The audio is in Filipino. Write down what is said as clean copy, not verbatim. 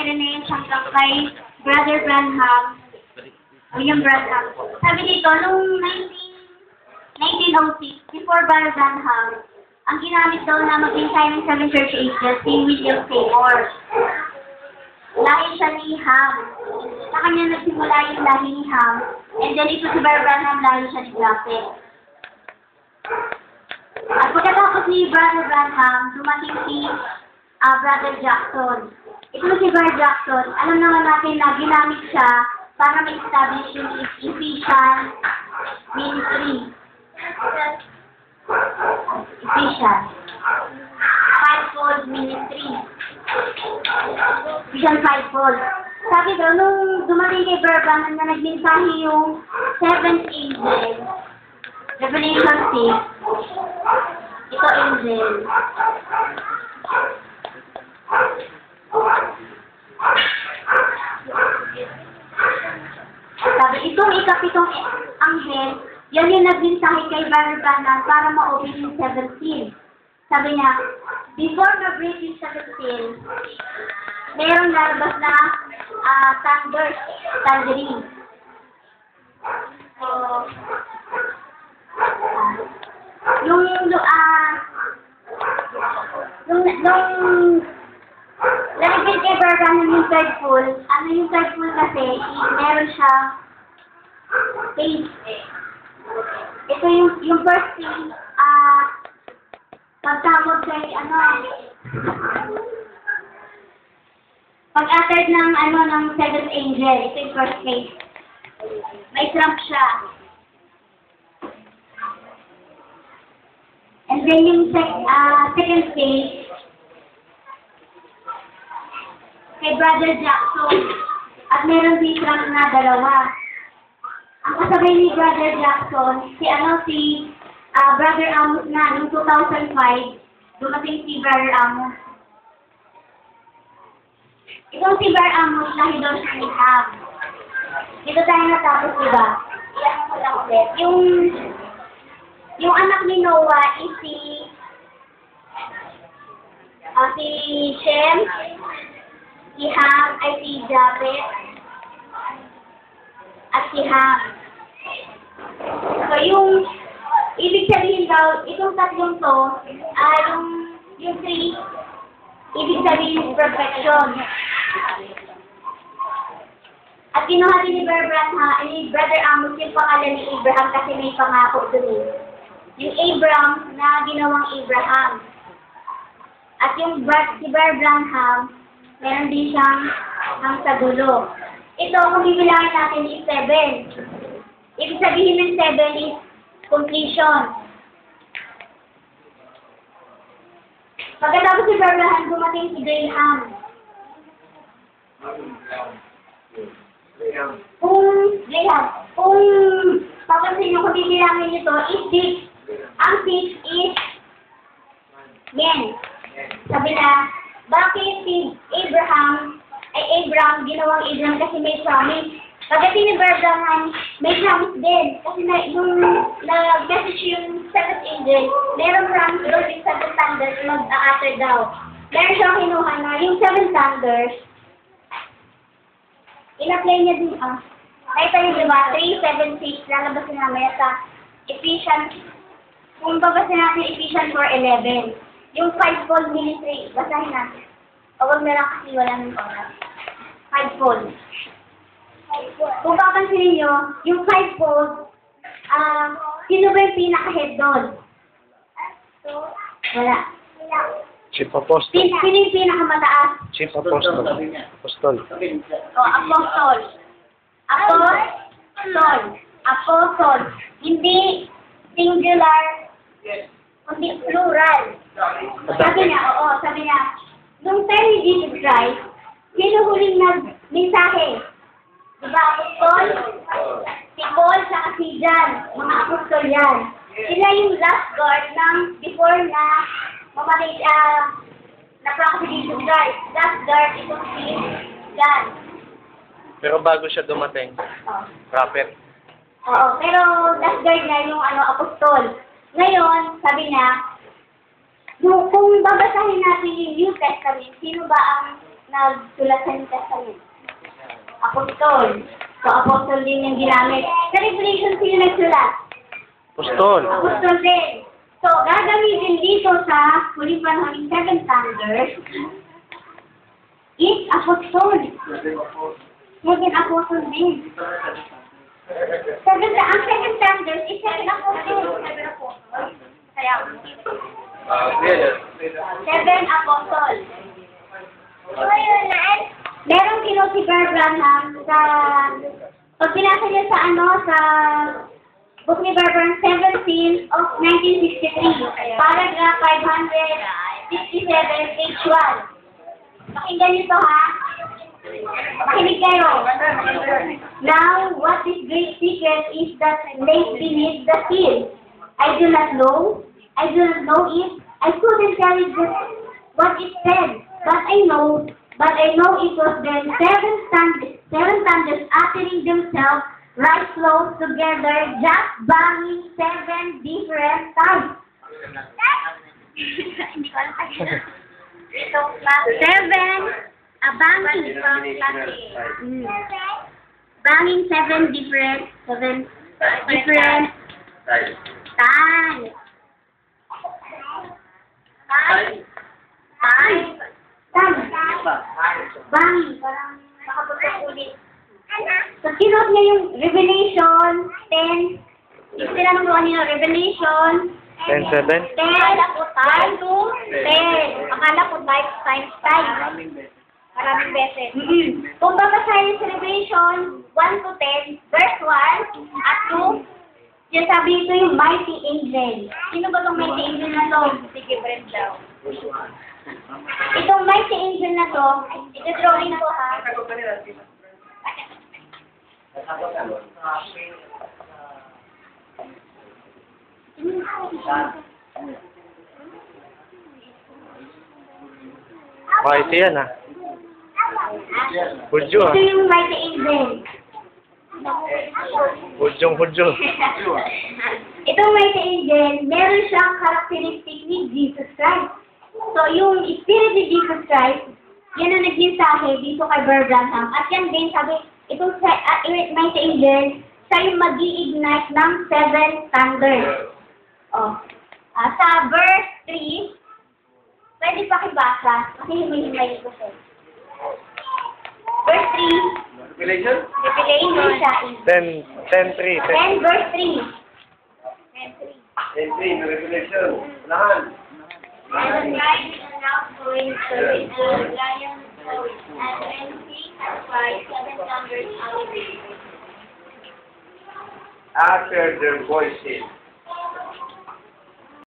Irenaeus hanggang kay Brother Branham, William Branham. Sabi dito, noong 1906, before Brother Branham, ang ginamit daw na mag-insay ng Seven Church Ages, si William Seymour. Lahi siya ni Ham. Sa kanya nagsimula yung lahi ni Ham. And then ito si Brother Branham, lahi siya ni Japhet. At pagkatapos ni Brother Branham, dumating si Brother Jackson. Ito si Brother Jackson, alam naman natin na ginamit siya para ma-establish yung Ephesian ministry. Ephesian. Fivefold ministry. Ephesian fivefold. Sabi daw, nung dumating kay Brother Branham na nagmensahe yung seventh angel, Revelation 6, ito angel. Sabi, itong ikapitong anghel, yan yung nagmensahe kay Brother Branham para ma-open yung 17. Sabi niya, before ma-break yung 17, mayroong lalabas na thundering. So, nung nalipid kay Brother Branham yung third pool, ano yung third pool kasi, meron siya space. Ito yung first thing, pagtawag kay, pag-uttered ng seventh angel, ito yung first case. May trump siya. And then yung second case, kay Brother Jackson, at meron din trump na dalawa. Ang kasabay ni Brother Jackson, si Brother Amos na, noong 2005, dumating si Brother Amos. Itong si Brother Amos, lahi daw siya ni Ham. Dito tayo natapos, diba? Iyan ko lang ulit. Yung anak ni Noah is si Shem, si Ham, ay si Japhet, at si Ham. So, yung ibig sabihin daw, itong tatlong to, yung three, ibig sabihin is perfection. At kinuha din ni Brother Amos yung pangalan ni Abraham kasi may pangako doon. Yung Abraham na ginawang Abraham. At yung si Brother Branham, meron din siyang sa dulo. Ito, kung bibilangin natin is 7. Ibig sabihin ng 7 is completion. Pagkatapos si Brother Branham, dumating si Graham. Kung papansin nyo, kung bibilangin nyo to, is 6. Ang 6 is men. Sabi na, bakit si Abraham ginawang Abraham kasi may promise. Pagdating ni Brother Branham, may promise din. Kasi yung nag-message yung seventh angel, merong promise doon yung seven thunders mag-a-utter daw. Meron siyang kinuha na yung seven thunders, in-apply niya din, nakita niyo diba, 3, 7, 6, lalabasin namin sa Ephesians, kung babasin natin Ephesians 4:11, yung fivefold ministry, basahin natin. O wag na lang kasi wala ng oras. Fivefold. Kung papansinin nyo, yung fivefold, sino ba yung pinaka-head doon? Wala. Chief Apostle. Sino yung pinaka-mataas? Chief Apostle. Apostol. Apostol. Apostol. Hindi singular, kundi plural. Sabi niya, nung time ni Jesus Christ, sino huling nag-mensahe? Diba, apostol? Si Paul, saka si John, mga apostol yan. Sila yung last guard ng before na mamatay, na-prophet si Jesus Christ. Last guard, itong si John. Pero bago siya dumating, prophet. Oo, pero last guard na yung apostol. Ngayon, sabi niya, kung babasahin natin yung New Testament, sino ba ang nagsulat sa New Testament. Apostol. So, apostol din yung ginamit. Sa Revelation, sino nagsulat? Apostol. Apostol din. So, gagamitin dito sa huling panahon, seven thunders, is apostol. Seven apostol din. Ang seven thunders is seven apostol. Seven apostol. Kaya, seven apostol. Merong kinuha si Bear Branham sa, pag pinasa niya sa sa book ni Bear Branham, 17 of 1963, paragraph 567, page 1. Pakinggan niyo to, ha? Makinig kayo. Now, what is great secret is that lays beneath the seal. I do not know it. I couldn't tell it what it said, but I know it was then seven thunders uttering themselves right close together, just banging seven different times. Banging seven different times. Banging, parang makapagpapulit. So, kinot niya yung Revelation 10. Yung tinanong ko kanina, Revelation 10:7. 10. Akala ko 10. Times 5. Maraming beses. Kung babasahin sa Revelation 1 to 10, verse 1 at 2, yung sabi ito yung mighty angel. Sino ba itong mighty angel na to? Sige, Brent daw. Itong mighty angel na to, ito-drawing ko, ha? Mighty yan, ha? Hudyo, ha? Ito yung mighty angel. Hudyo. Itong mighty angel, meron siyang characteristic ni Jesus Christ. So, yung spirit ni Jesus Christ, yan ang nagmensahe dito kay Bear Branham. At yan din, sabi, itong mighty angel, siya yung mag-i-ignite ng seven thunders. Sa verse 3, pwede pakibasa, kasi himay-himay ko siya. Verse 3, Revelation siya. 10:3. 10 verse 3. 10:3, Revelation. Unahan. And the lion is now going to the lion and when he has cried, seven thunders out of it. After their voices,